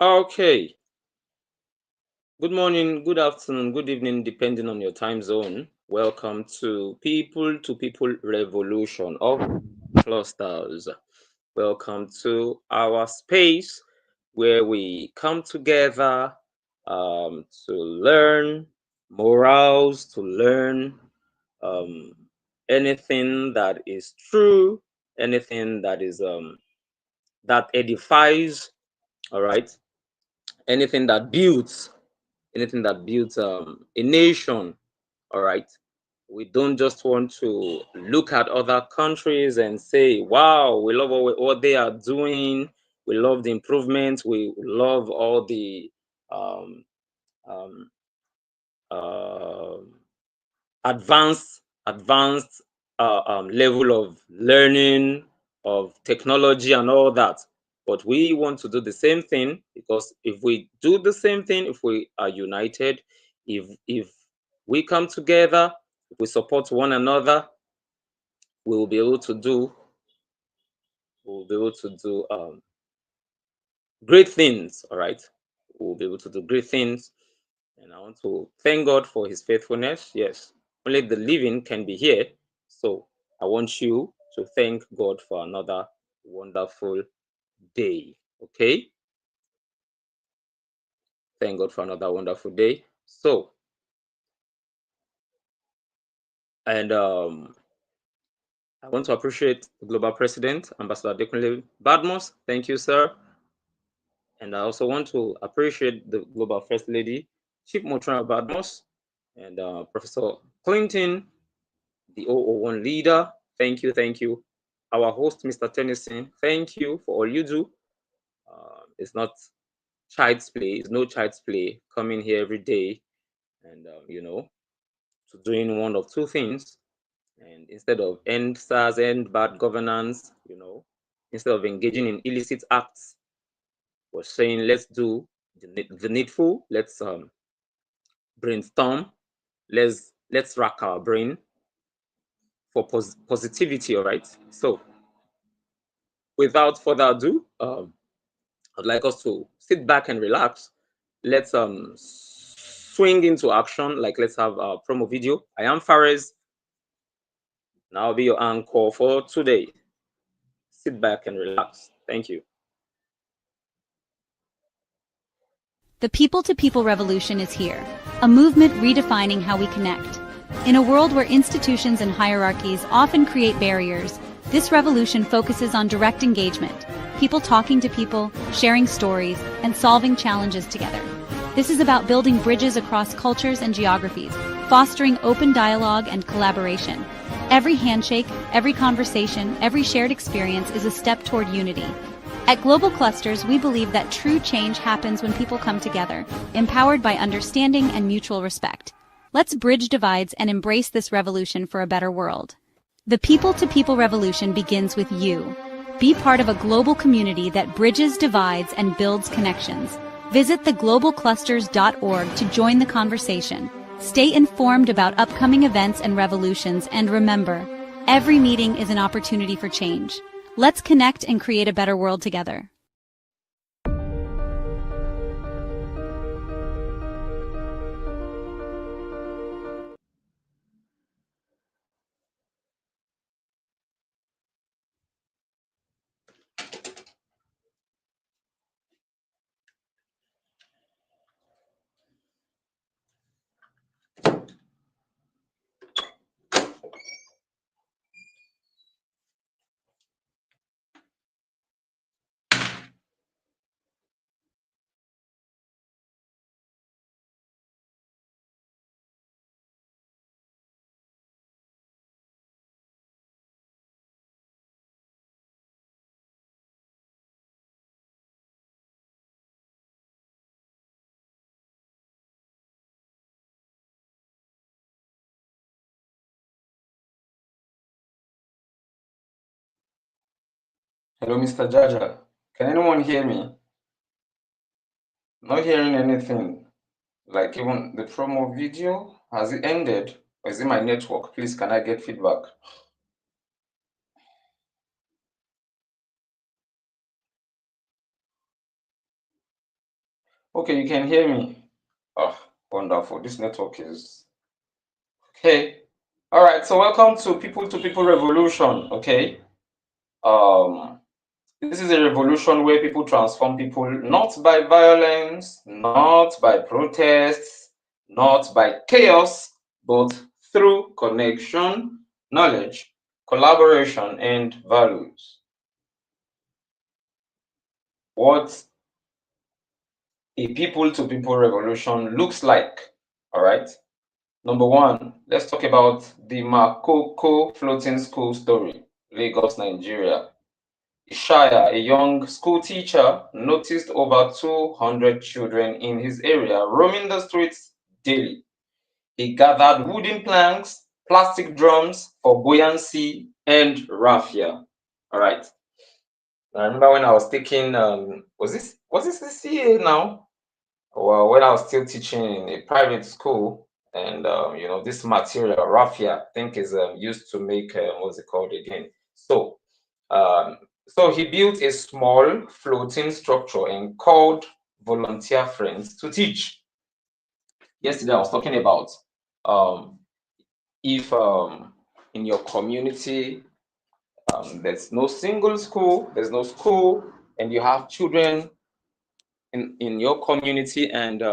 Okay. Good morning, good afternoon, good evening, depending on your time zone. Welcome to People Revolution of Clusters. Welcome to our space where we come together to learn morals, to learn um, anything that is true, anything that is that edifies, all right, anything that builds a nation. All right, we don't just want to look at other countries and say, wow, we love what they are doing, we love the improvements, we love all the um, um, uh, advanced level of learning, of technology and all that. But we want to do the same thing, because if we do the same thing, if we are united, if we come together, if we support one another, we will be able to do great things. All right, we'll be able to do great things. And I want to thank God for his faithfulness. Yes, only the living can be here. So I want you to thank God for another wonderful day. Okay? Thank God for another wonderful day. So, and I want to appreciate the Global President, Ambassador Adekunle Badmus. Thank you, sir. And I also want to appreciate the Global First Lady, Chief Motrana Badmus, and Professor Clinton, the 001 leader. Thank you, thank you. Our host, Mr. Tennyson, thank you for all you do. It's not child's play, it's no child's play coming here every day and, to doing one of two things. And instead of end SARS, end bad governance, instead of engaging in illicit acts, we're saying let's do the needful. Let's brainstorm. Let's rack our brain for positivity. All right. So without further ado, I'd like us to sit back and relax. Let's swing into action. Like, let's have a promo video. I am Fares, and I'll be your anchor for today. Sit back and relax. Thank you. The people-to-people revolution is here, a movement redefining how we connect. In a world where institutions and hierarchies often create barriers, this revolution focuses on direct engagement, people talking to people, sharing stories, and solving challenges together. This is about building bridges across cultures and geographies, fostering open dialogue and collaboration. Every handshake, every conversation, every shared experience is a step toward unity. At Global Clusters, we believe that true change happens when people come together, empowered by understanding and mutual respect. Let's bridge divides and embrace this revolution for a better world. The people-to-people revolution begins with you. Be part of a global community that bridges divides and builds connections. Visit theglobalclusters.org to join the conversation. Stay informed about upcoming events and revolutions, and remember, every meeting is an opportunity for change. Let's connect and create a better world together. Hello, Mr. Jaja. Can anyone hear me? Not hearing anything. Like, even the promo video, has it ended? Or is it my network? Please, can I get feedback? Okay, you can hear me. Oh, wonderful. This network is okay. All right, so welcome to People Revolution. Okay. This is a revolution where people transform people not by violence, not by protests, not by chaos, but through connection, knowledge, collaboration, and values. What a people revolution looks like. All right. Number one, let's talk about the Makoko Floating School story, Lagos, Nigeria. Ishaya, a young school teacher, noticed over 200 children in his area roaming the streets daily. He gathered wooden planks, plastic drums for buoyancy, and raffia. All right. I remember when I was taking, was this the CA now? Well, when I was still teaching in a private school, and this material, raffia, I think is used to make what's it called again? So, um, so he built a small floating structure and called volunteer friends to teach. Yesterday, I was talking about um, if in your community there's no single school, there's no school, and you have children in your community, and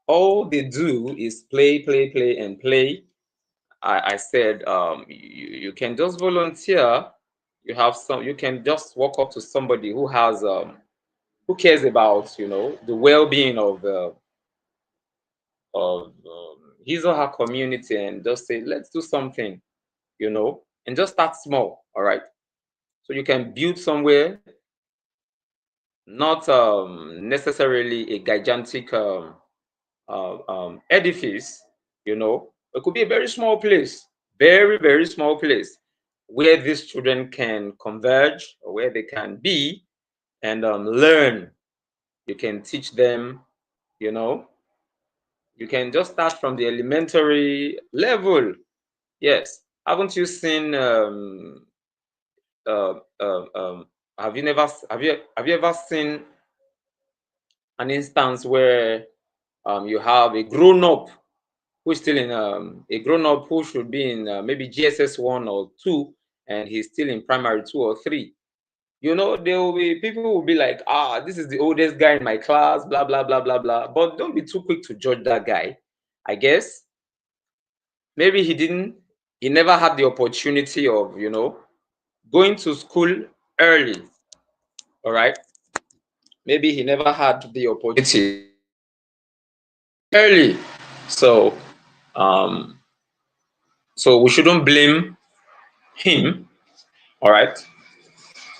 all they do is play, play, play, and play. I said you can just volunteer. You can just walk up to somebody who cares about the well-being of his or her community, and just say, let's do something, and just start small. All right. So you can build somewhere, not necessarily a gigantic edifice. It could be a very small place, very, very small place, where these children can converge, or where they can be and learn. You can teach them, you can just start from the elementary level. Yes. Haven't you seen uh, uh, um, have you ever seen an instance where you have a grown-up who's still in a grown-up who should be in maybe GSS 1 or 2, and he's still in primary 2 or 3? There will be people who will be like, this is the oldest guy in my class, blah blah blah blah blah. But don't be too quick to judge that guy. I guess maybe he never had the opportunity of going to school early. All right. Maybe he never had the opportunity early. So um so we shouldn't blame him. All right.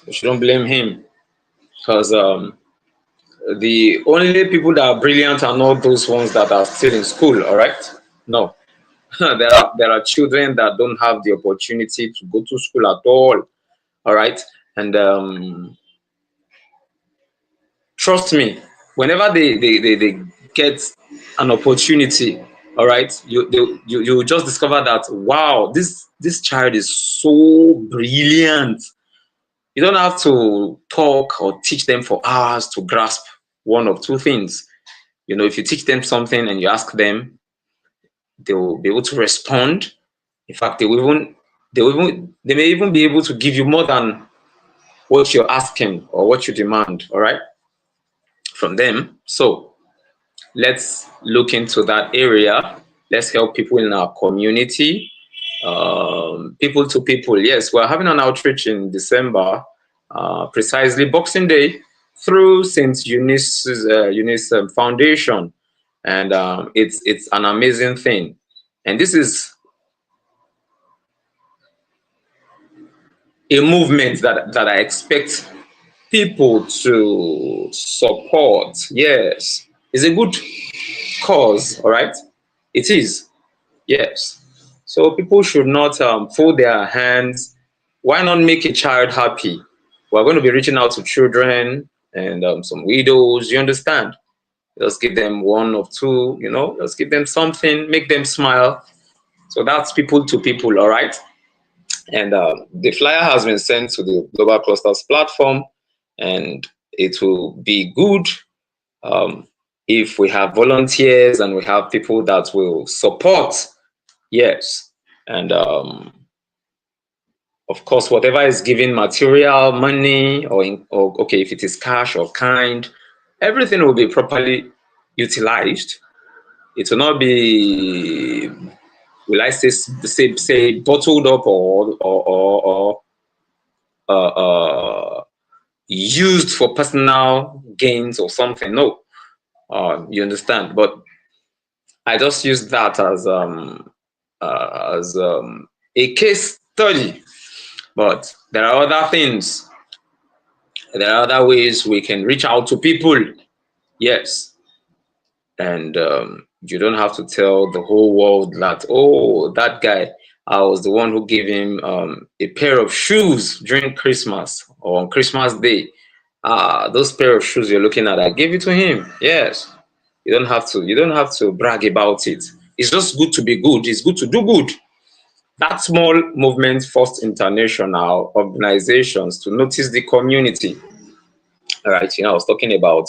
We shouldn't blame him, because the only people that are brilliant are not those ones that are still in school. All right. No. There are children that don't have the opportunity to go to school at all. All right. And trust me, whenever they get an opportunity, all right, you just discover that, wow, this child is so brilliant. You don't have to talk or teach them for hours to grasp one of two things. If you teach them something and you ask them, they will be able to respond. In fact, they may even be able to give you more than what you're asking or what you demand, all right, from them. So let's look into that area. Let's help people in our community, people to people. Yes, we're having an outreach in December, precisely Boxing Day, through St. Eunice Foundation, and it's an amazing thing. And this is a movement that I expect people to support. Yes, it's a good cause. All right, it is. Yes. So people should not fold their hands. Why not make a child happy? We're going to be reaching out to children and some widows. You understand? Let's give them one or two. Let's give them something, make them smile. So that's people to people. All right. And the flyer has been sent to the Global Clusters platform, and it will be good If we have volunteers and we have people that will support, yes, and of course, whatever is given, material, money, or okay, if it is cash or kind, everything will be properly utilized. It will not be, will I say bottled up or used for personal gains or something. No, you understand. But I just use that as a case study. But there are other things. There are other ways we can reach out to people. Yes, and you don't have to tell the whole world that, oh, that guy, I was the one who gave him a pair of shoes during Christmas or on Christmas Day. Those pair of shoes you're looking at, I gave it to him. Yes, you don't have to brag about it. It's just good to be good. It's good to do good. That small movement forced international organizations to notice the community. All right, I was talking about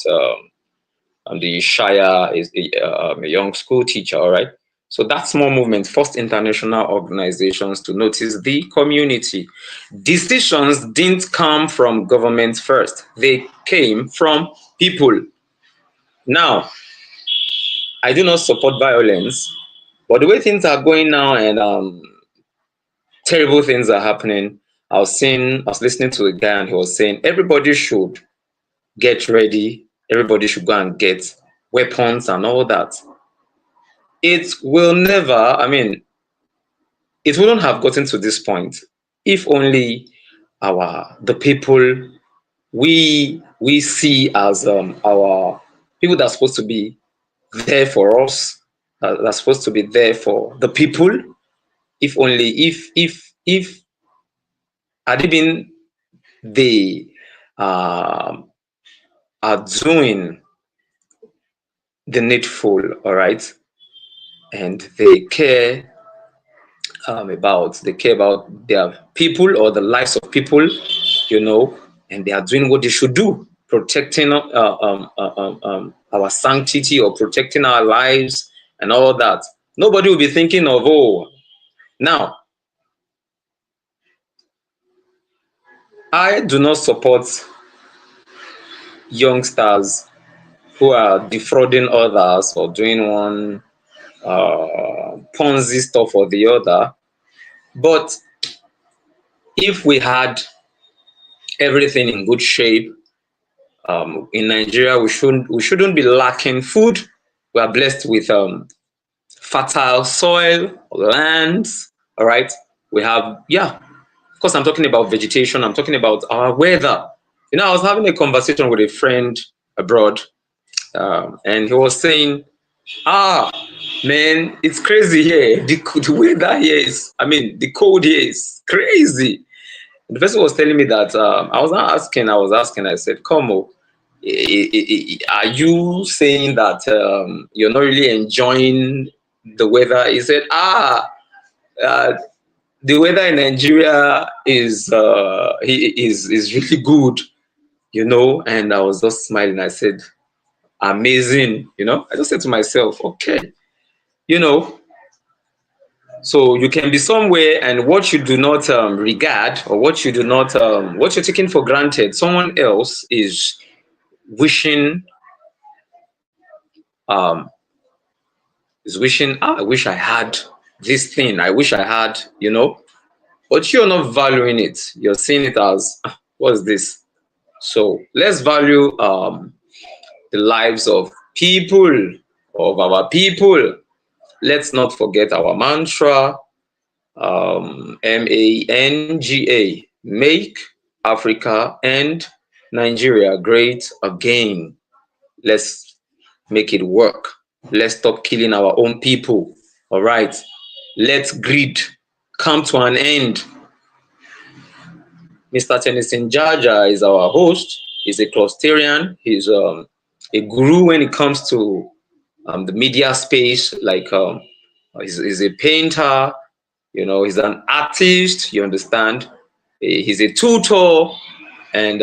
the Shire is a young school teacher, all right? So that small movement forced international organizations to notice the community. Decisions didn't come from government first. They came from people. Now, I do not support violence, but the way things are going now and terrible things are happening, I was listening to a guy and he was saying everybody should get ready, everybody should go and get weapons and all that. It will never, it wouldn't have gotten to this point if only the people we see as our people that are supposed to be there for us, that are supposed to be there for the people. If only if had it been they are doing the needful, all right, and they care about their people or the lives of people, and they are doing what they should do, protecting our sanctity or protecting our lives and all that. Nobody will be thinking of, oh, now I do not support youngsters who are defrauding others or doing one Ponzi stuff or the other. But if we had everything in good shape in Nigeria, we shouldn't be lacking food. We are blessed with fertile soil, lands. All right, we have, yeah. Of course, I'm talking about vegetation. I'm talking about our weather. I was having a conversation with a friend abroad, and he was saying, man, it's crazy here. The weather here is, the cold here is crazy. And the person was telling me that I was asking, I said, Como, are you saying that you're not really enjoying the weather? He said, the weather in Nigeria is really good, and I was just smiling. I said, amazing, I just said to myself, okay, so you can be somewhere and what you do not regard, or what you do not what you're taking for granted, someone else is wishing I wish I had this thing, I wish I had, but you're not valuing it. You're seeing it as, what's this? So let's value the lives of people, of our people. Let's not forget our mantra, MANGA, make Africa and Nigeria great again. Let's make it work. Let's stop killing our own people. All right. Let greed come to an end. Mr. Tennyson Jaja is our host. He's a clusterian. He's a guru when it comes to the media space. Like he's a painter. He's an artist. You understand? He's a tutor, and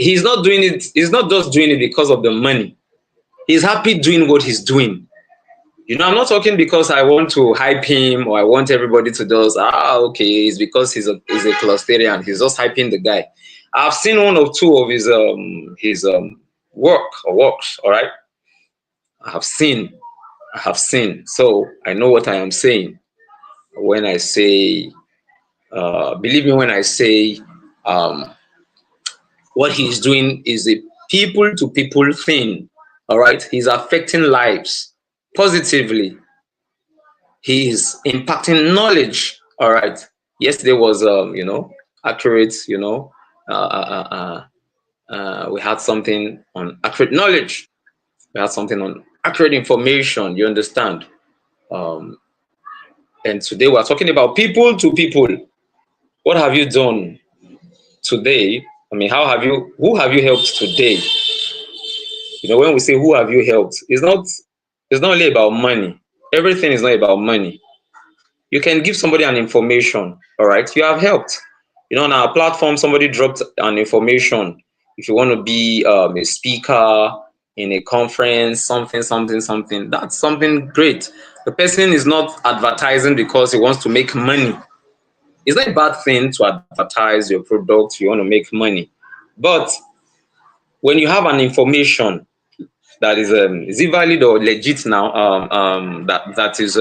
he's not doing it. He's not just doing it because of the money. He's happy doing what he's doing. You know, I'm not talking because I want to hype him or I want everybody to just, okay, it's because he's a clusterian. He's just hyping the guy. I've seen one or two of his works, all right? I have seen. So I know what I am saying when I say, believe me when I say, what he's doing is a people to people thing, all right? He's affecting lives positively. He is impacting knowledge, all right? Yesterday was, accurate, we had something on accurate knowledge. We had something on accurate information, you understand? And today we're talking about people to people. What have you done today? I mean, who have you helped today? You know, when we say who have you helped, it's not only about money. Everything is not about money. You can give somebody an information, all right? You have helped. You know, on our platform, somebody dropped an information. If you want to be a speaker in a conference, something, that's something great. The person is not advertising because he wants to make money. It's not a bad thing to advertise your product. You want to make money. But when you have an information that is it valid or legit now, that is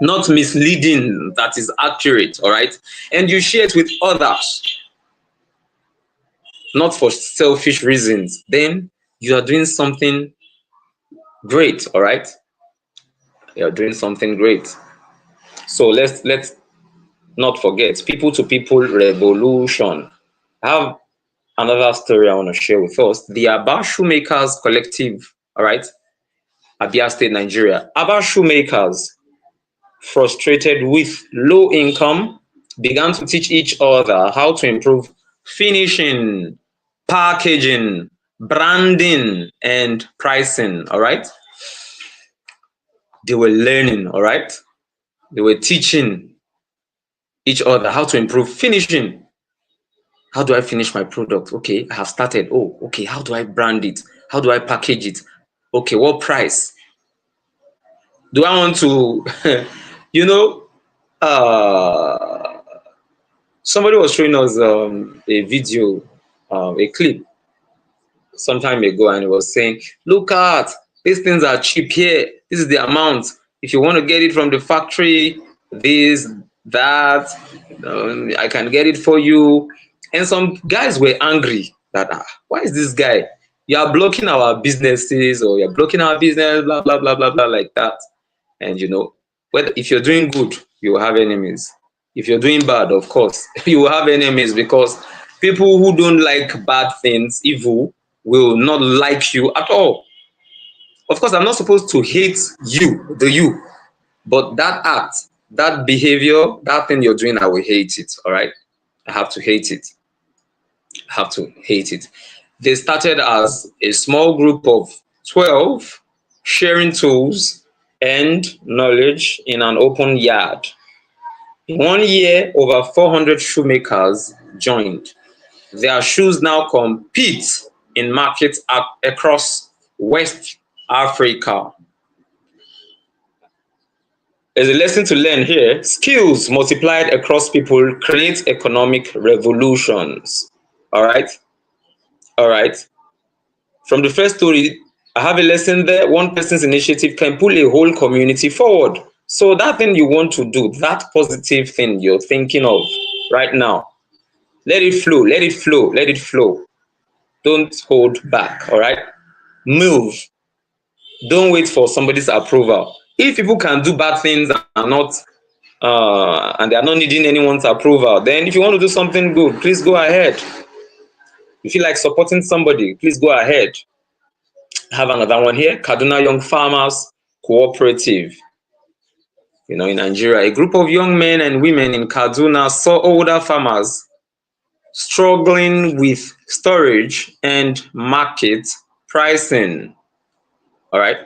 not misleading, that is accurate, all right, and you share it with others, not for selfish reasons, then you are doing something great, all right? You're doing something great. So let's not forget people to people revolution. I have another story I want to share with us. The Aba Shoemakers Collective, all right, Abia State, Nigeria. Aba Shoemakers, frustrated with low income, began to teach each other how to improve finishing, packaging, branding, and pricing, all right? They were learning, all right? They were teaching each other how to improve finishing. How do I finish my product? Okay, I have started. Oh, okay, how do I brand it? How do I package it? Okay, what price? Do I want to, somebody was showing us a video, a clip some time ago, and it was saying, look at, these things are cheap here. This is the amount. If you want to get it from the factory, this, that, I can get it for you. And some guys were angry that, why is this guy? You are blocking our businesses, or you're blocking our business, blah, blah, blah, blah, blah, like that. And if you're doing good, you will have enemies. If you're doing bad, of course, you will have enemies, because people who don't like bad things, evil, will not like you at all. Of course, I'm not supposed to hate you, but that act, that behavior, that thing you're doing, I will hate it, all right? I have to hate it. They started as a small group of 12, sharing tools and knowledge in an open yard. In 1 year, over 400 shoemakers joined. Their shoes now compete in markets across West Africa. There's a lesson to learn here. Skills multiplied across people create economic revolutions. All right. From the first story, I have a lesson there. One person's initiative can pull a whole community forward. So that thing you want to do, that positive thing you're thinking of right now, let it flow. Don't hold back, all right? Move. Don't wait for somebody's approval. If people can do bad things and they are not needing anyone's approval, then if you want to do something good, please go ahead. If you feel like supporting somebody, please go ahead. I have another one here, Kaduna Young Farmers Cooperative. In Nigeria, a group of young men and women in Kaduna saw older farmers struggling with storage and market pricing. All right.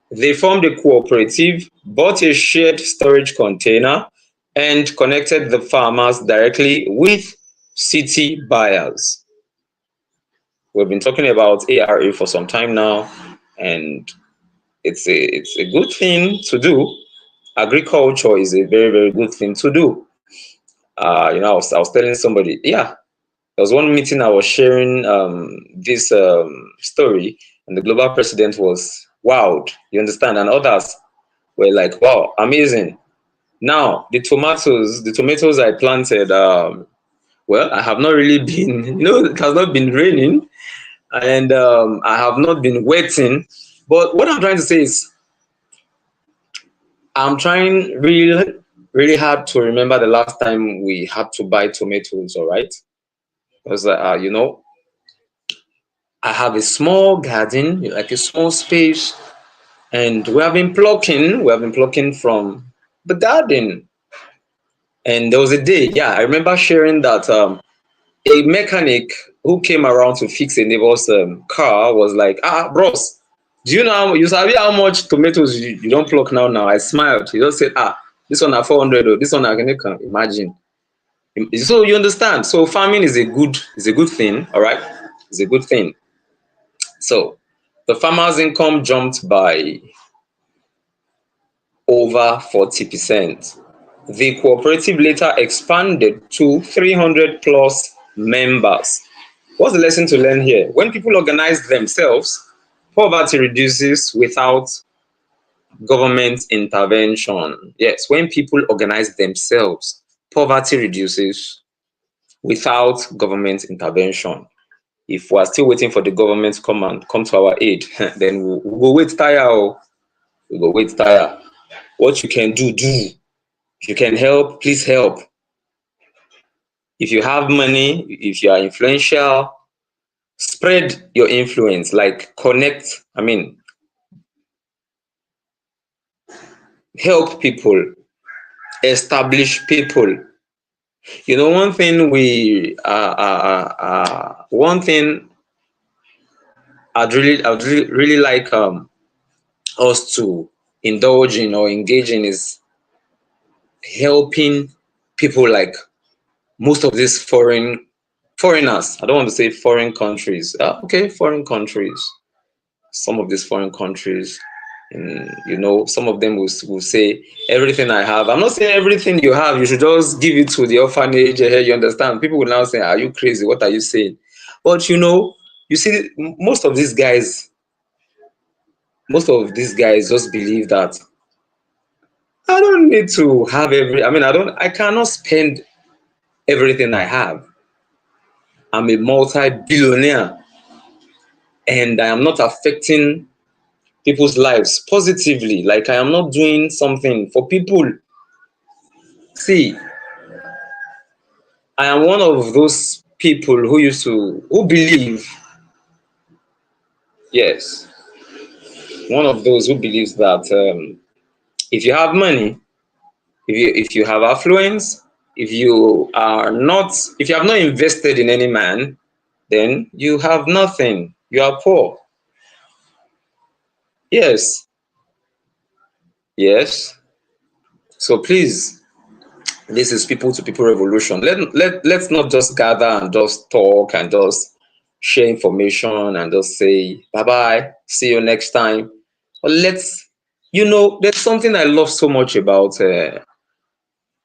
They formed a cooperative, bought a shared storage container, and connected the farmers directly with city buyers. We've been talking about ARA for some time now, and it's a good thing to do. Agriculture is a very, very good thing to do. I was telling somebody, yeah, there was one meeting I was sharing this story, and the global president was wowed. You understand? And others were like, wow, amazing. Now the tomatoes I planted, well, I have not really been, it has not been raining, and I have not been wetting. But what I'm trying to say is, I'm trying really, really hard to remember the last time we had to buy tomatoes. All right, because I have a small garden, like a small space, and We have been plucking from the garden. And there was a day, yeah, I remember sharing that a mechanic who came around to fix a neighbor's car was like, bros, do you know you sabi how much tomatoes you don't pluck now? Now I smiled. He just said, this one at 400, or this one I can imagine. So you understand. So farming is a good thing, all right? It's a good thing. So the farmer's income jumped by over 40%. The cooperative later expanded to 300 plus members. What's the lesson to learn here? When people organize themselves, poverty reduces without government intervention. Yes, when people organize themselves, poverty reduces without government intervention. If we are still waiting for the government to come to our aid, then we'll go wait tire. We'll go wait tire. What you can do, do. If you can help, please help. If you have money, if you are influential, spread your influence, like connect, help people, establish people. One thing I'd really like us to indulge in or engage in is helping people, like most of these foreigners. I don't want to say foreign countries. Okay, foreign countries. Some of these foreign countries, and some of them will say, everything I have. I'm not saying everything you have you should just give it to the orphanage. You understand? People will now say, are you crazy? What are you saying? But you see, most of these guys just believe that I don't need to have I cannot spend everything I have. I'm a multi-billionaire, and I am not affecting people's lives positively. Like, I am not doing something for people. See, I am one of those people who believe, yes, one of those who believes that if you have money, if you have affluence, if you have not invested in any man, then you have nothing. You are poor. Yes, yes. So please, this is people to people revolution. Let's not just gather and just talk and just share information and just say bye bye, see you next time. But there's something I love so much about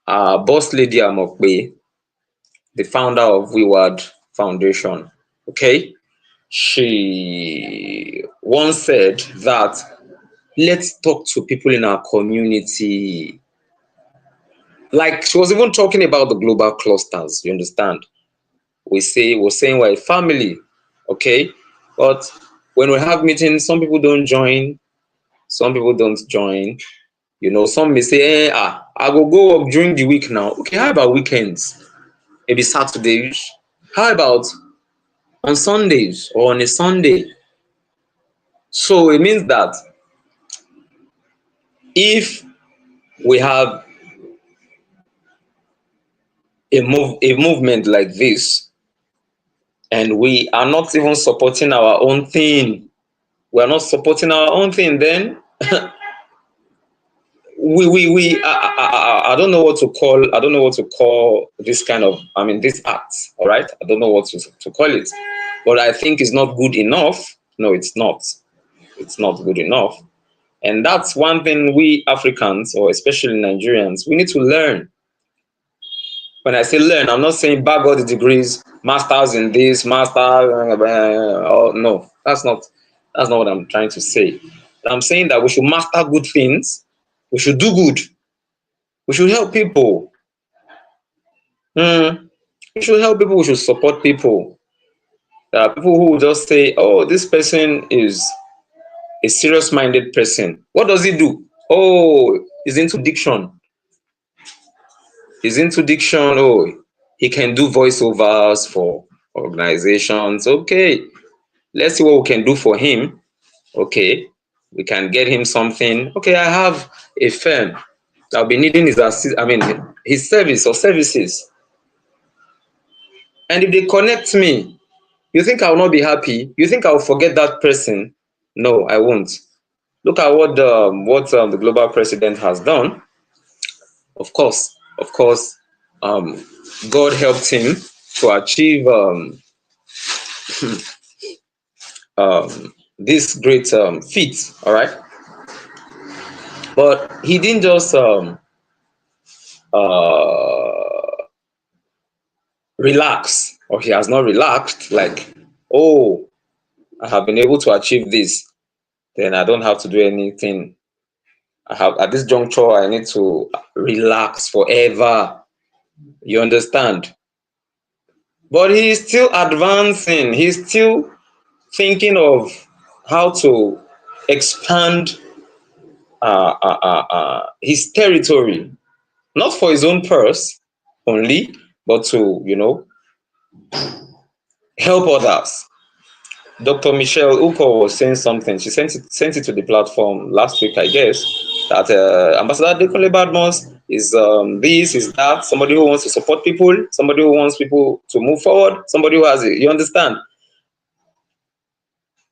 our boss lady Amokbe, the founder of WeWard Foundation. Okay, she once said that let's talk to people in our community. Like, she was even talking about the global clusters. You understand? We're saying we're a family, okay? But when we have meetings, some people don't join, some people don't join. Some may say, I will go up during the week now. Okay, how about weekends? Maybe Saturdays. How about on Sundays or on a Sunday? So it means that if we have a movement like this, and we are not even supporting our own thing, then I don't know what to call, I don't know what to call this kind of, I mean, this act, all right? I don't know what to call it, but I think it's not good enough. No, it's not. It's not good enough. And that's one thing we Africans, or especially Nigerians, we need to learn. When I say learn, I'm not saying bag all the degrees, masters in this, master, oh, no, that's not what I'm trying to say. I'm saying that we should master good things, we should do good, we should help people. We should help people, we should support people. There are people who will just say, oh, this person is a serious minded person. What does he do? Oh, he's into diction. He's into diction. Oh, he can do voiceovers for organizations. Okay, let's see what we can do for him. Okay, we can get him something. Okay, I have a firm that'll be needing his his service or services. And if they connect me, you think I will not be happy? You think I will forget that person? No, I won't. Look at what the global president has done. Of course, God helped him to achieve this great feat. All right, but he didn't just relax, or he has not relaxed. Like, oh, I have been able to achieve this, then I don't have to do anything. I have, at this juncture, I need to relax forever. You understand? But he's still advancing. He's still thinking of how to expand his territory, not for his own purse only, but to, help others. Dr. Michelle Uko was saying something. She sent it to the platform last week, I guess, that Ambassador Adekunle Badmus is this, is that, somebody who wants to support people, somebody who wants people to move forward, somebody who has it. You understand?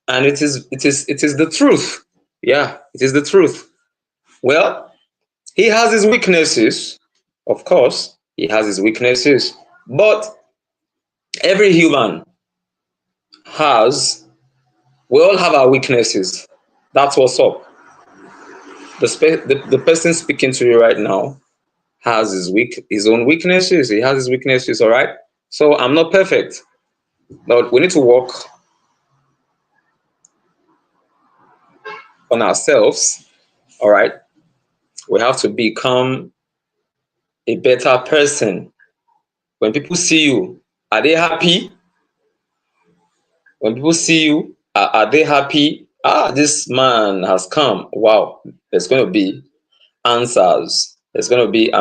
And it is the truth. Yeah, it is the truth. Well, he has his weaknesses, of course. He has his weaknesses, but every human we all have our weaknesses. That's what's up. The person speaking to you right now has his own weaknesses. He has his weaknesses, all right? So I'm not perfect, but we need to work on ourselves, all right? We have to become a better person. When people see you, are they happy? When people see you, are they happy? This man has come. Wow, there's going to be answers. There's going to be,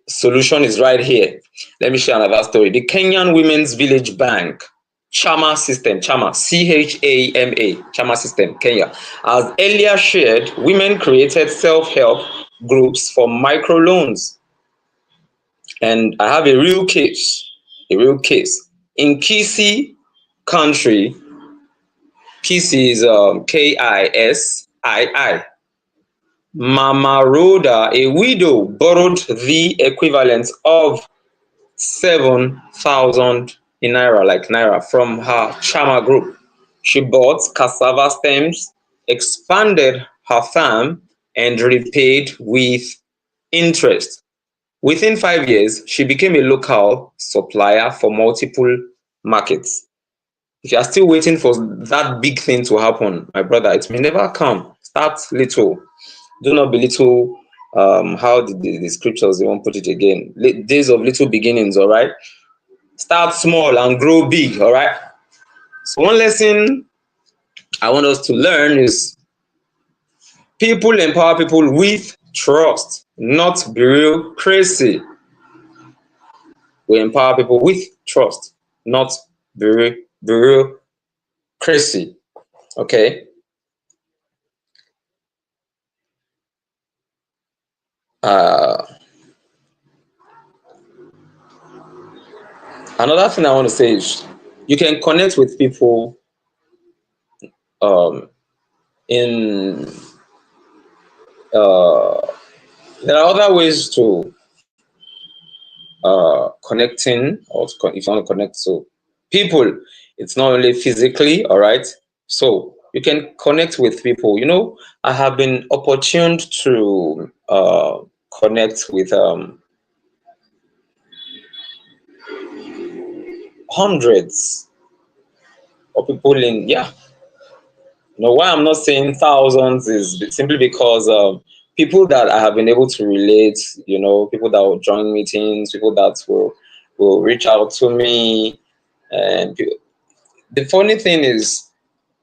solution is right here. Let me share another story. The Kenyan Women's Village Bank, Chama System, Chama, C-H-A-M-A, Chama System, Kenya, as earlier shared, women created self-help groups for microloans. And I have a real case. In Kisii country, Kisii is K-I-S-I-I. Mama Rhoda, a widow, borrowed the equivalent of 7,000 in naira from her Chama group. She bought cassava stems, expanded her farm, and repaid with interest. Within 5 years, she became a local supplier for multiple markets. If you are still waiting for that big thing to happen, my brother, it may never come. Start little. Do not belittle how the scriptures, they won't put it again. Days of little beginnings, all right? Start small and grow big, all right? So one lesson I want us to learn is people empower people with trust, not bureaucracy. We empower people with trust, not bureaucracy. Okay? Another thing I want to say is you can connect with people in there are other ways to connecting, or if you want to connect to people. It's not only physically, all right? So you can connect with people. I have been opportuned to connect with hundreds of people in, yeah. Why I'm not saying thousands is simply because people that I have been able to relate, people that will join meetings, people that will reach out to me. And the funny thing is,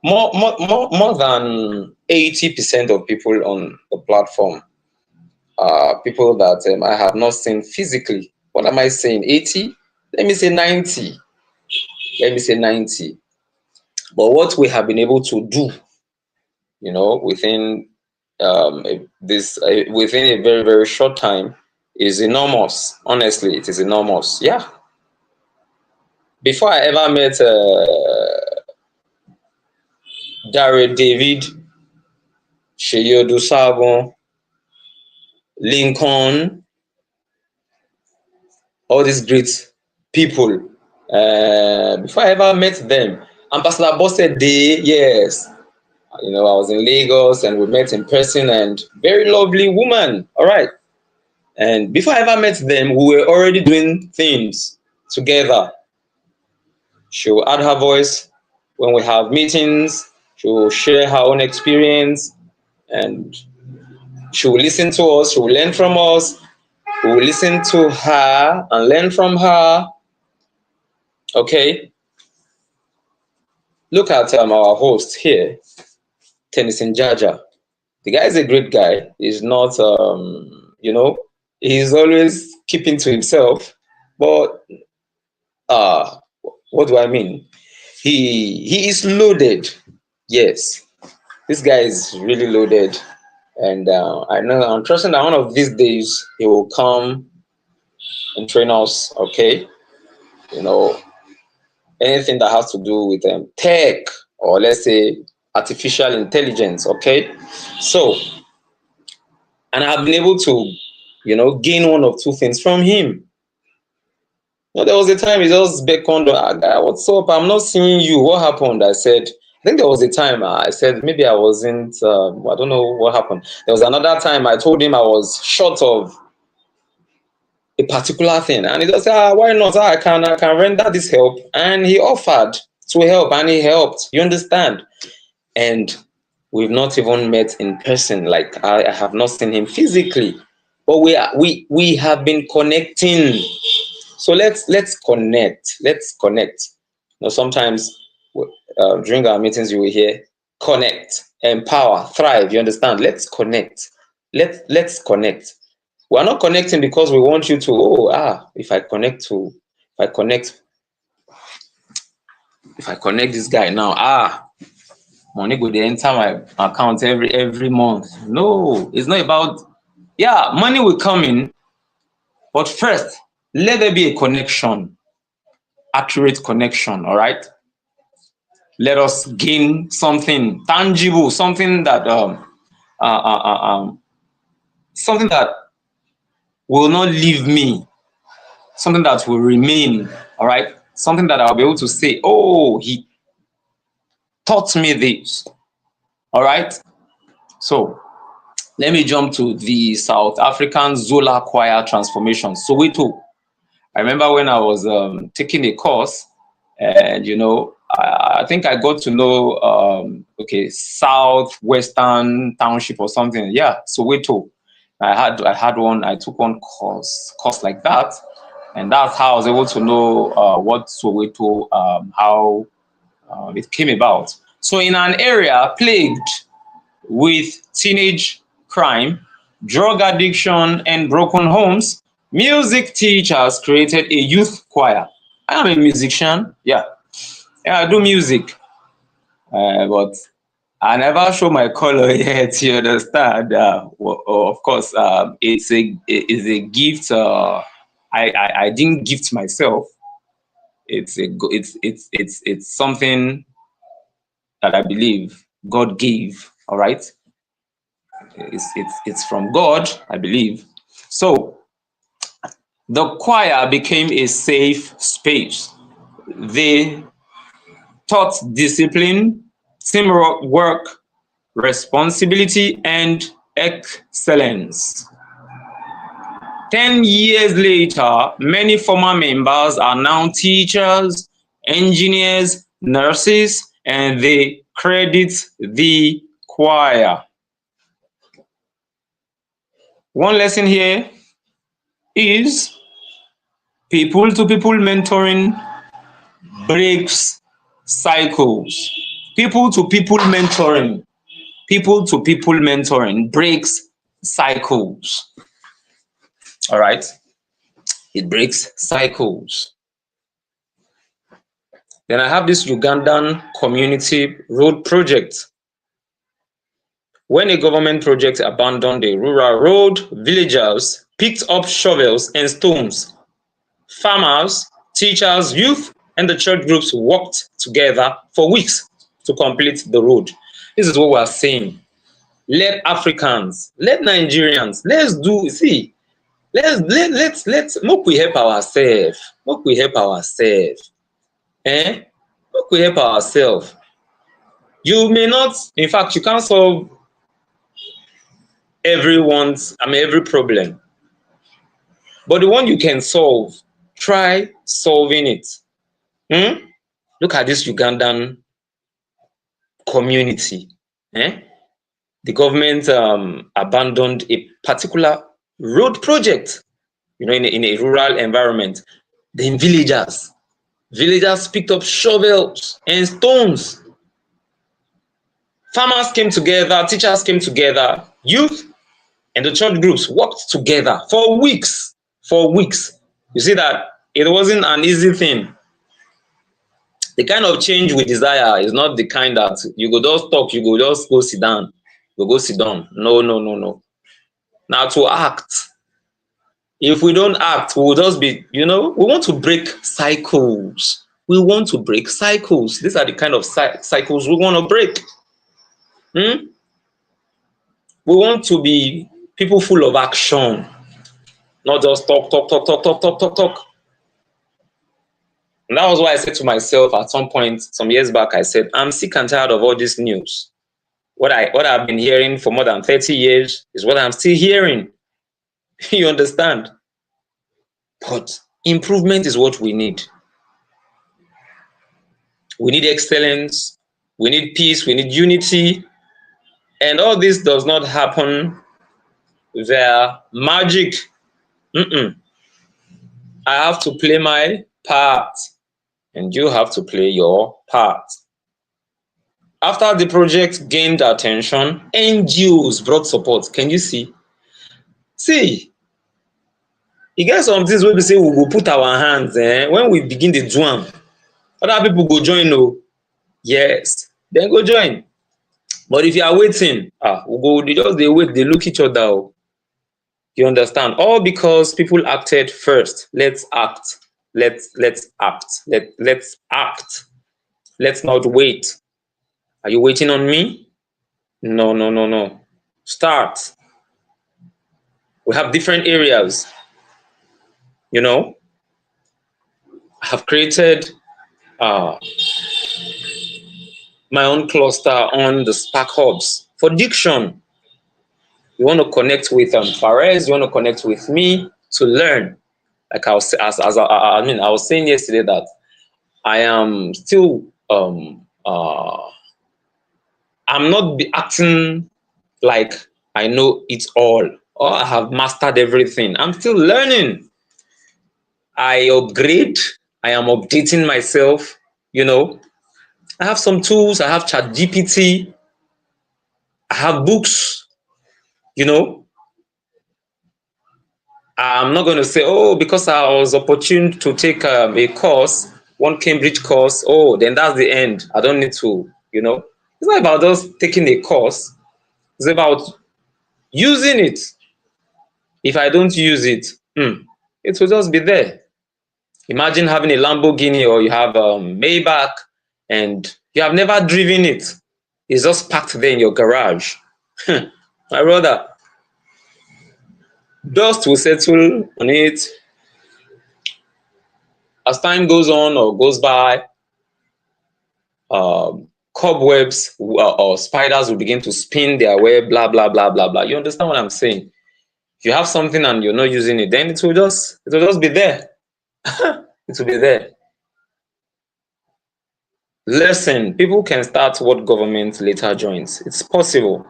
more than 80% of people on the platform are people that I have not seen physically. What am I saying? 80? Let me say 90. Let me say 90. But what we have been able to do, within within a very, very short time is enormous. Honestly, it is enormous. Yeah. Before I ever met Dare David, Seyi Odusagun, Lincoln, all these great people, before I ever met them, Ambassador Bose Day, yes, I was in Lagos and we met in person, and very lovely woman, all right. And before I ever met them, we were already doing things together. She will add her voice when we have meetings. She will share her own experience, and she will listen to us. She will learn from us. We will listen to her and learn from her. Okay. Look at our host here, Tennyson Jaja. The guy is a great guy. He's not, he's always keeping to himself. But what do I mean? He is loaded. Yes, this guy is really loaded, and I'm trusting that one of these days he will come and train us. Okay, anything that has to do with tech, or let's say artificial intelligence. Okay, so, and I've been able to gain one of two things from him. There was a time he just beckoned, what's up? I'm not seeing you. What happened? I said, I think there was a time I said, maybe I wasn't, I don't know what happened. There was another time I told him I was short of a particular thing. And he just said, why not? I can render this help. And he offered to help, and he helped. You understand? And we've not even met in person. Like, I have not seen him physically. But we have been connecting. So let's connect. Let's connect. Sometimes during our meetings you will hear connect, empower, thrive. You understand? Let's connect. Let's connect. We're not connecting because we want you to, if I connect this guy now, money go dey enter my account every month. No, it's not about, money will come in, but first let there be a connection, accurate connection. All right, let us gain something tangible, something that something that will not leave me, something that will remain. All right, something that I'll be able to say, he taught me this. All right, so let me jump to the South African Zola choir transformation, Soweto. I remember when I was taking a course, and I think I got to know Southwestern Township or something. Yeah, Soweto. I took one course like that, and that's how I was able to know what Soweto, how it came about. So in an area plagued with teenage crime, drug addiction, and broken homes, music teachers created a youth choir. I am a musician. Yeah, I do music, but I never show my color yet. You understand? Of course, it's a gift. I didn't gift myself. It's something that I believe God gave. All right. It's from God, I believe. So the choir became a safe space. They taught discipline, teamwork, responsibility, and excellence. 10 years later, many former members are now teachers, engineers, nurses, and they credit the choir. One lesson here is people-to-people mentoring breaks cycles. People-to-people mentoring breaks cycles. All right, it breaks cycles. Then I have this Ugandan community road project. When a government project abandoned a rural road, villagers picked up shovels and stones. Farmers, teachers, youth, and the church groups worked together for weeks to complete the road. This is what we are saying. Let Africans, let Nigerians, let's do, see, let's make we help ourselves. Make we help ourselves. Make we help ourselves. You may not, in fact, you can't solve every problem. But the one you can solve, try solving it. Look at this Ugandan community. The government abandoned a particular road project, in a rural environment. Then villagers picked up shovels and stones. Farmers came together, teachers came together, youth and the church groups worked together for weeks. You see that it wasn't an easy thing. The kind of change we desire is not the kind that you go just talk, you go just go sit down. No. Now to act. If we don't act, we will just be, we want to break cycles. These are the kind of cycles we want to break. We want to be people full of action, not just talk. And that was why I said to myself at some point, some years back, I said, I'm sick and tired of all this news. What I've been hearing for more than 30 years is what I'm still hearing. You understand? But improvement is what we need. We need excellence. We need peace. We need unity. And all this does not happen via magic. I have to play my part, and you have to play your part. After the project gained attention, NGOs brought support. Can you see? See, you get some things where we say we will put our hands, when we begin the do am, other people go join. No, yes, then go join. But if you are waiting, they wait, they look each other. You understand? All because people acted first. Let's act. Let's act. Let's act. Let's not wait. Are you waiting on me? No. Start. We have different areas. I have created my own cluster on the Spark Hubs for diction. You want to connect with Fares, you want to connect with me to learn. Like I was saying yesterday that I am still I'm not acting like I know it all or I have mastered everything. I'm still learning. I upgrade. I am updating myself. I have some tools. I have ChatGPT. I have books. I'm not going to say, because I was opportune to take a course, one Cambridge course, then that's the end. I don't need to, It's not about just taking a course. It's about using it. If I don't use it, it will just be there. Imagine having a Lamborghini or you have a Maybach and you have never driven it. It's just parked there in your garage. My brother, dust will settle on it as time goes on or goes by. Cobwebs or spiders will begin to spin their web, blah blah blah blah blah. You understand what I'm saying? If you have something and you're not using it, then it will just be there. It will be there. Listen, people can start what government later joins. It's possible.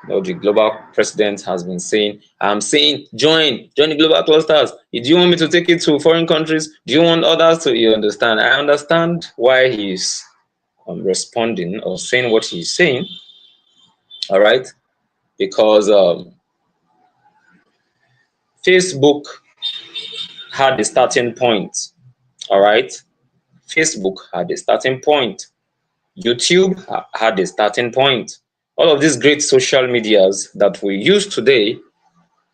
You know, the global president has been saying, I'm saying join the global clusters. Do you want me to take it to foreign countries? Do you want others to? You understand? I understand why he's responding or saying what he's saying. All right, because Facebook had a starting point. All right, Facebook had a starting point. YouTube had a starting point. All of these great social medias that we use today,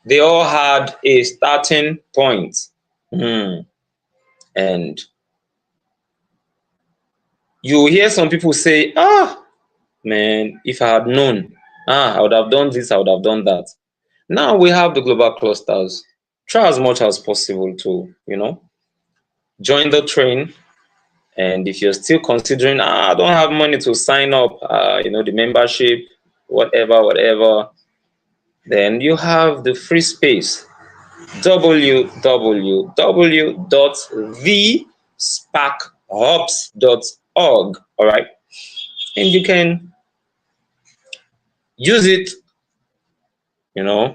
they all had a starting point. And you hear some people say, man, if I had known, I would have done this, I would have done that. Now we have the global clusters. Try as much as possible to, join the train. And if you're still considering, I don't have money to sign up, the membership, whatever, then you have the free space, www.thesparkhubs.org. All right, and you can use it, to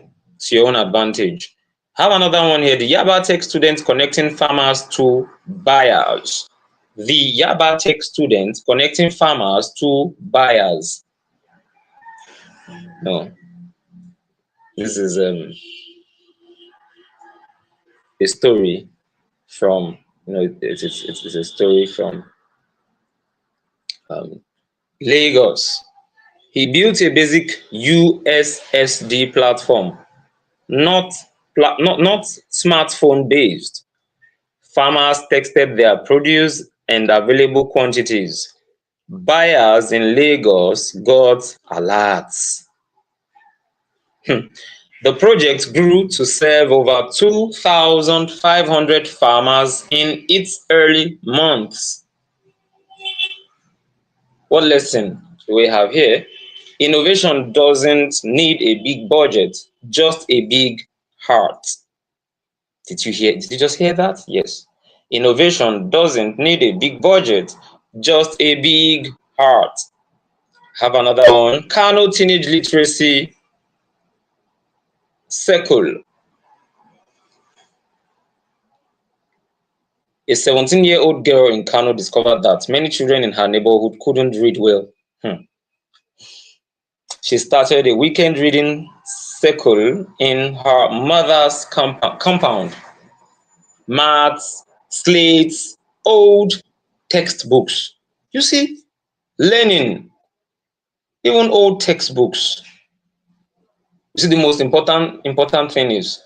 your own advantage. Have another one here: the Yaba Tech students connecting farmers to buyers. The Yaba Tech students connecting farmers to buyers. No, this is a story from, it's a story from Lagos. He built a basic USSD platform, not smartphone based. Farmers texted their produce and available quantities. Buyers in Lagos got alerts. The project grew to serve over 2,500 farmers in its early months. What lesson do we have here? Innovation doesn't need a big budget, just a big heart. Did you just hear that? Yes. Innovation doesn't need a big budget, just a big heart. Have another one. Kano teenage literacy circle. A 17-year-old girl in Kano discovered that many children in her neighborhood couldn't read well. She started a weekend reading circle in her mother's compound. Maths, slates, old textbooks. You see, learning, even old textbooks. You see, the most important thing is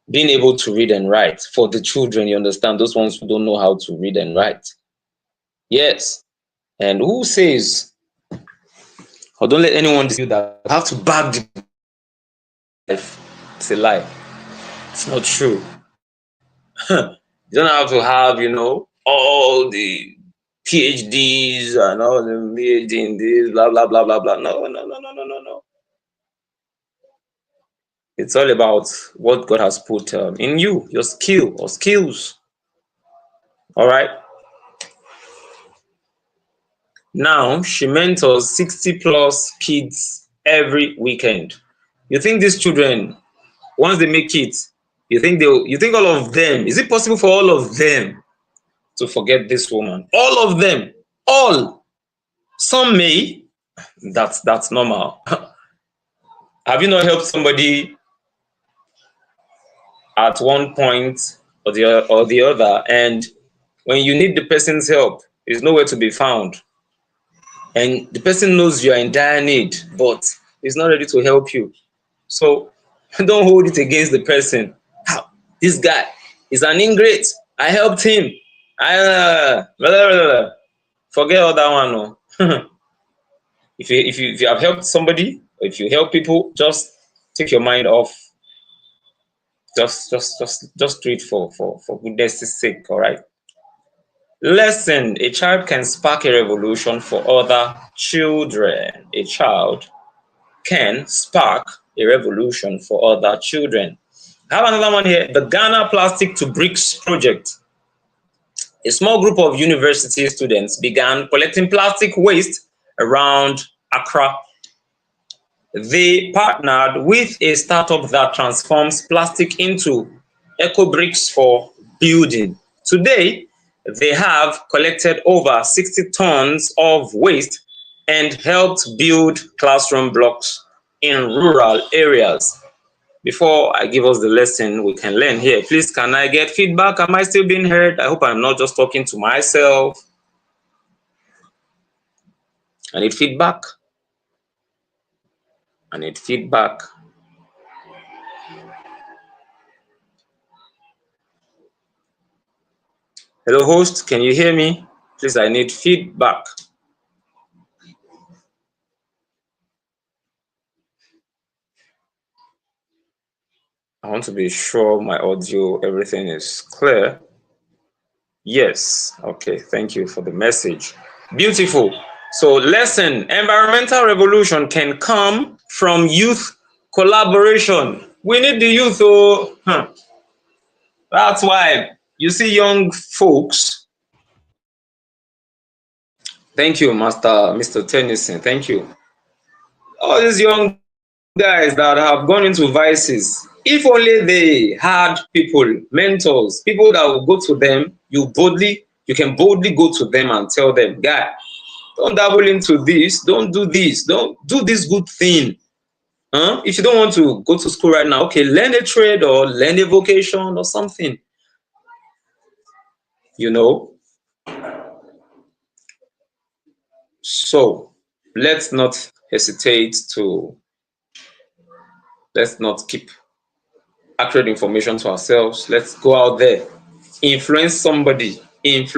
being able to read and write for the children. You understand, those ones who don't know how to read and write. Yes. And who says, or don't let anyone deceive you that you have to back the life? It's a lie. It's not true. You don't have to have, all the PhDs and all the PhD in this, blah, blah, blah, blah, blah. No. It's all about what God has put in you, your skill or skills. All right. Now, she mentors 60 plus kids every weekend. You think these children, once they make it, you think all of them, is it possible for all of them to forget this woman? All of them, all. Some may, that's normal. Have you not helped somebody at one point or the other, and when you need the person's help, it's nowhere to be found? And the person knows you are in dire need, but is not ready to help you. So don't hold it against the person. This guy is an ingrate. I helped him. Forget all that one. No. if you have helped somebody, or if you help people, just take your mind off. Just do it for goodness' sake. All right. Lesson: a child can spark a revolution for other children. A child can spark a revolution for other children. I have another one here, the Ghana Plastic to Bricks project. A small group of university students began collecting plastic waste around Accra. They partnered with a startup that transforms plastic into eco bricks for building. Today, they have collected over 60 tons of waste and helped build classroom blocks in rural areas. Before I give us the lesson we can learn here, please, can I get feedback? Am I still being heard? I hope I'm not just talking to myself. I need feedback. I need feedback. Hello, host. Can you hear me? Please, I need feedback. I want to be sure my audio, everything is clear. Yes. Okay. Thank you for the message. Beautiful. So, lesson: environmental revolution can come from youth collaboration. We need the youth. Oh, that's why you see young folks. Thank you, Mr. Tennyson. Thank you. All these young guys that have gone into vices, if only they had people, mentors, people that will go to them, you can boldly go to them and tell them, guy, don't dabble into this, don't do this, don't do this good thing. If you don't want to go to school right now, okay, learn a trade or learn a vocation or something. You know? So let's not hesitate to, let's not keep accurate information to ourselves. Let's go out there, influence somebody. And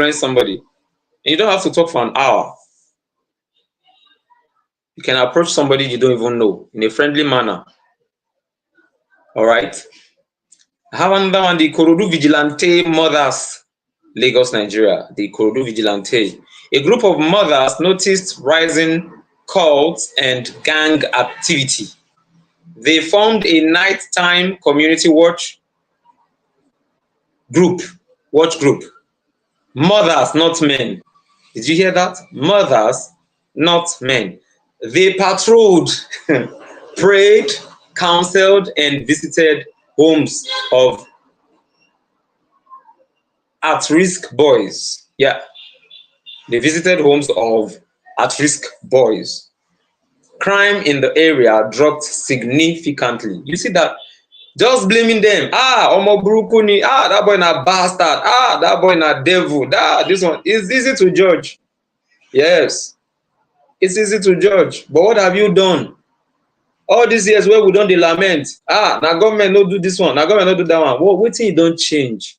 you don't have to talk for an hour. You can approach somebody you don't even know in a friendly manner. All right. I have another one, the Ikorodu Vigilante Mothers, Lagos, Nigeria. The Ikorodu Vigilante. A group of mothers noticed rising cults and gang activity. They formed a nighttime community watch group. Mothers, not men. Did you hear that? Mothers, not men. They patrolled, prayed, counseled, and visited homes of at-risk boys. Yeah, they visited homes of at-risk boys. Crime in the area dropped significantly. You see that? Just blaming them. Omo Burukuni. That boy na bastard. That boy na devil. This one. It's easy to judge. Yes. It's easy to judge. But what have you done? All these years where we don't lament. Now government no do this one. Now government no do that one. Well, waiting you don't change.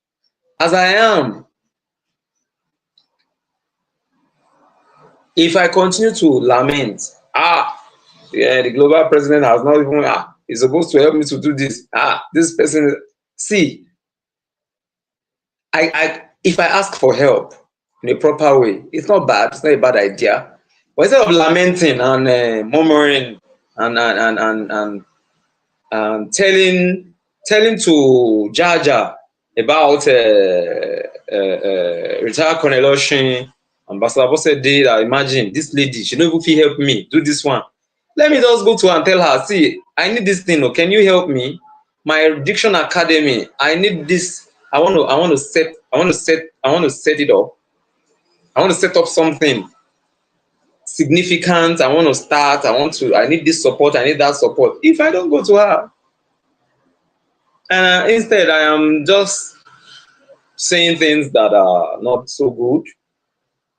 As I am. If I continue to lament, the global president has not even, he's supposed to help me to do this. This person, see, if I ask for help in a proper way, it's not bad. It's not a bad idea. But instead of lamenting and murmuring and telling to Jaja about retired Colonel Oshin, Ambassador Bose did, imagine this lady, she don't even help me do this one. Let me just go to her and tell her, see, I need this thing. Can you help me? My Diction Academy, I need this. I want to set it up. I want to set up something significant. I want to start. I need this support. I need that support. If I don't go to her, and instead I am just saying things that are not so good,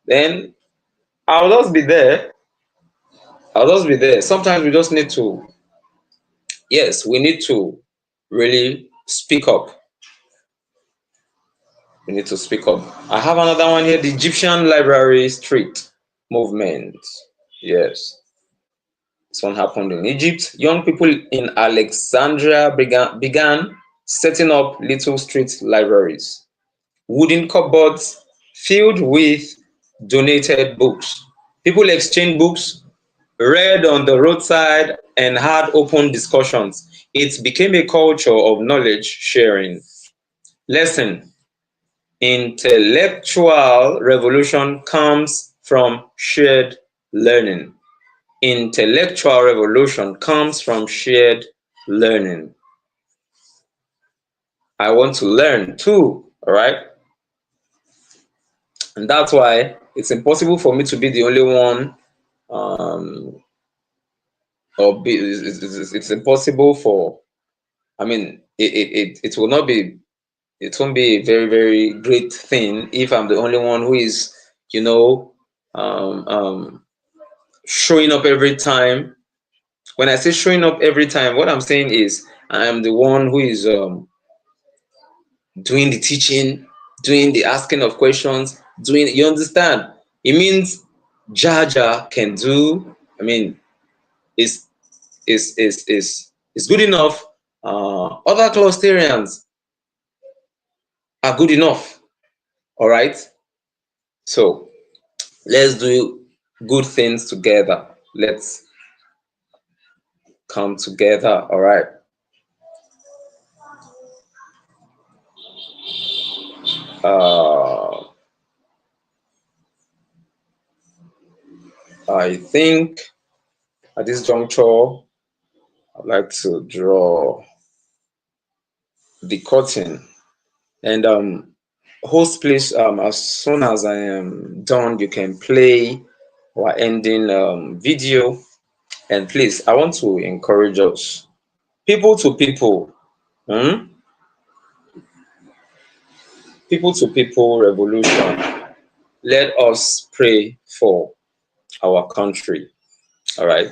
then I'll just be there. Sometimes we just need to, yes, we need to really speak up. We need to speak up. I have another one here, the Egyptian Library Street. movement. Yes, this one happened in Egypt. Young people in Alexandria began setting up little street libraries, wooden cupboards filled with donated books. People exchanged books, read on the roadside, and had open discussions. It became a culture of knowledge sharing. Lesson: intellectual revolution comes from shared learning. Intellectual revolution comes from shared learning. I want to learn too, all right? And that's why it's impossible for me to be the only one, um, or be, it's impossible for, I mean, it will not be, it won't be a very, very great thing if I'm the only one who is, you know, um, um, showing up every time. When I say showing up every time, what I'm saying is I am the one who is doing the teaching, doing the asking of questions, doing, you understand? It means Jaja can do, I mean, is is good enough. Other clustarians are good enough. All right. So let's do good things together. Let's come together. All right. Uh, I think at this juncture, I'd like to draw the curtain. And host, please, as soon as I am done, you can play our ending video. And please, I want to encourage us, people to people, hmm? People to people revolution. Let us pray for our country. All right.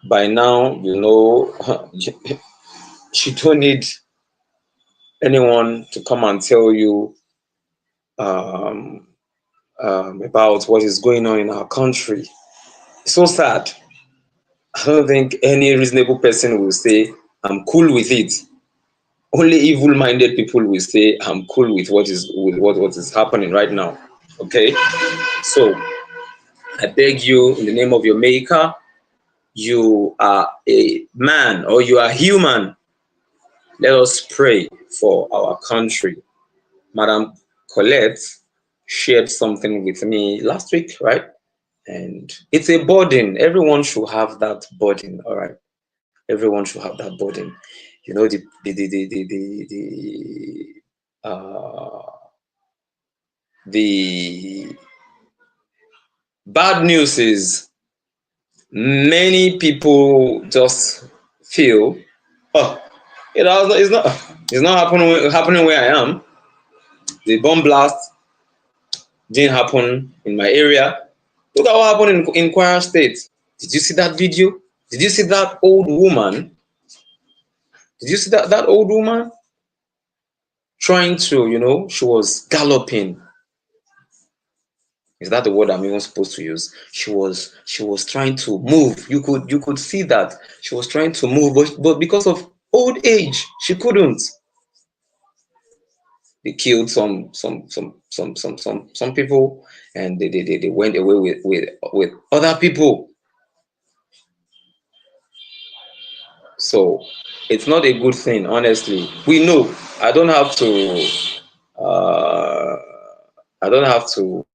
By now, you know, you don't need anyone to come and tell you um, about what is going on in our country. It's so sad. I don't think any reasonable person will say, I'm cool with it. Only evil-minded people will say, I'm cool with what is happening right now. Okay? So I beg you, in the name of your maker, you are a man or you are human. Let us pray for our country. Madam Colette shared something with me last week, right? And it's a burden. Everyone should have that burden, all right? Everyone should have that burden. You know, the bad news is many people just feel, oh, it's not happening where I am. The bomb blast didn't happen in my area. Look at what happened in Kwara State. Did you see that video? Did you see that old woman? Did you see that old woman trying to, you know, she was galloping. Is that the word I'm even supposed to use? She was trying to move. You could see that she was trying to move, but because of old age, she couldn't. They killed some people, and they went away with other people. So it's not a good thing, honestly. We know. I don't have to. Uh, I don't have to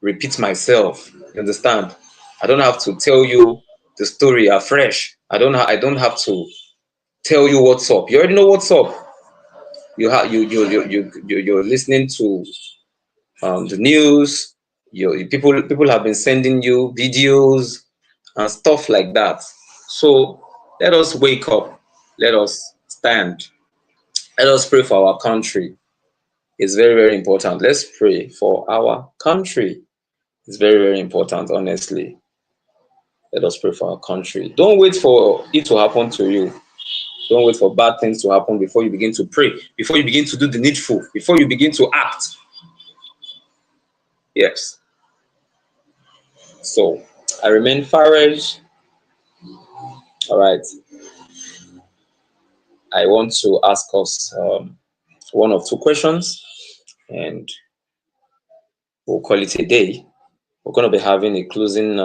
repeat myself. You understand? I don't have to tell you the story afresh. I don't have to tell you what's up. You already know what's up. You're listening to the news. People have been sending you videos and stuff like that. So let us wake up. Let us stand. Let us pray for our country. It's very, very important. Let's pray for our country. It's very, very important, honestly. Let us pray for our country. Don't wait for it to happen to you. Don't wait for bad things to happen before you begin to pray, before you begin to do the needful, before you begin to act. Yes. So I remain Farage. All right. I want to ask us one of two questions, and we'll call it a day. We're going to be having a closing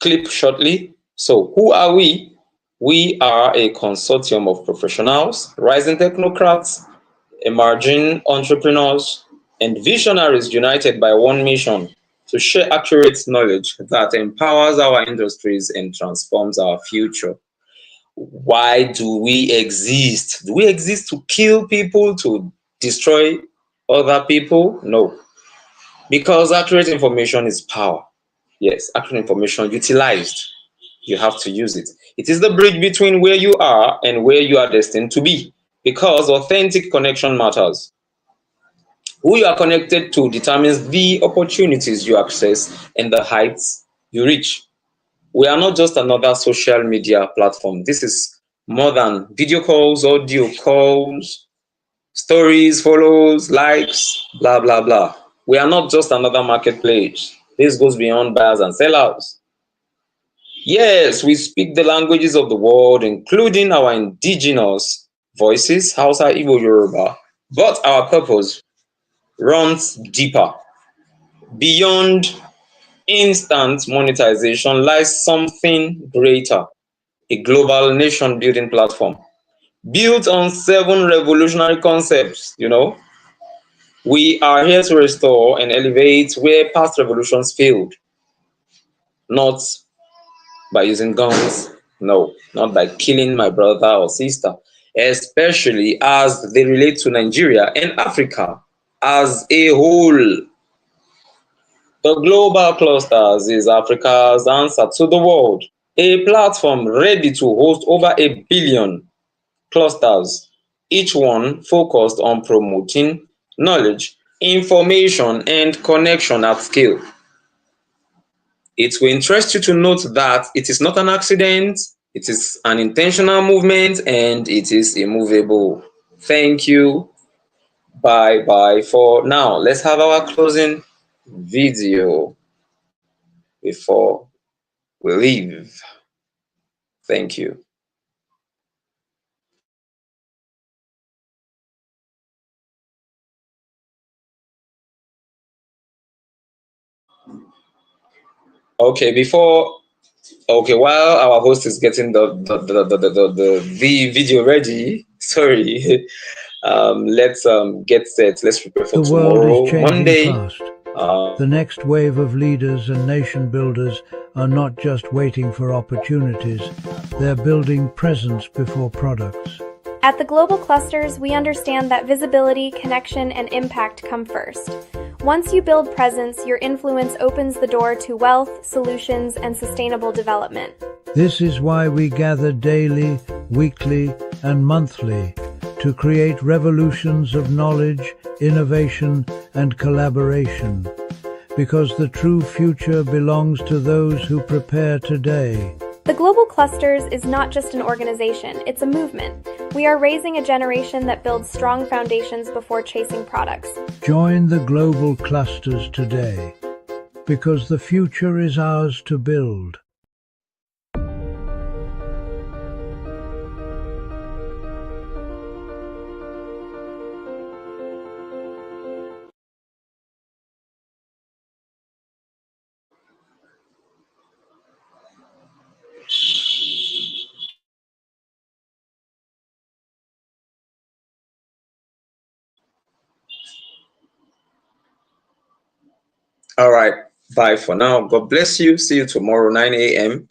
clip shortly. So, who are we? We are a consortium of professionals, rising technocrats, emerging entrepreneurs, and visionaries united by one mission to share accurate knowledge that empowers our industries and transforms our future. Why do we exist? Do we exist to kill people, to destroy other people? No, because accurate information is power. Yes, accurate information utilized, you have to use it. It is the bridge between where you are and where you are destined to be, because authentic connection matters. Who you are connected to determines the opportunities you access and the heights you reach. We are not just another social media platform. This is more than video calls, audio calls, stories, follows, likes, blah, blah, blah. We are not just another marketplace. This goes beyond buyers and sellers. Yes, we speak the languages of the world, including our indigenous voices, Hausa, Igbo, Yoruba. But our purpose runs deeper. Beyond instant monetization lies something greater, a global nation building platform built on 7 revolutionary concepts. We are here to restore and elevate where past revolutions failed, not by using guns, no, not by killing my brother or sister, especially as they relate to Nigeria and Africa as a whole. The Global Clusters is Africa's answer to the world, a platform ready to host over 1 billion clusters, each one focused on promoting knowledge, information, and connection at scale. It will interest you to note that it is not an accident, it is an intentional movement, and it is immovable. Thank you. Bye bye for now. Let's have our closing video before we leave. Thank you. Okay, while our host is getting the video ready, sorry, let's get set. Let's prepare for The world is tomorrow, changing Monday. fast. The next wave of leaders and nation builders are not just waiting for opportunities, they're building presence before products. At the Global Clusters, we understand that visibility, connection, and impact come first. Once you build presence, your influence opens the door to wealth, solutions, and sustainable development. This is why we gather daily, weekly, and monthly to create revolutions of knowledge, innovation, and collaboration. Because the true future belongs to those who prepare today. The Global Clusters is not just an organization, it's a movement. We are raising a generation that builds strong foundations before chasing products. Join the Global Clusters today, because the future is ours to build. All right. Bye for now. God bless you. See you tomorrow, 9 a.m.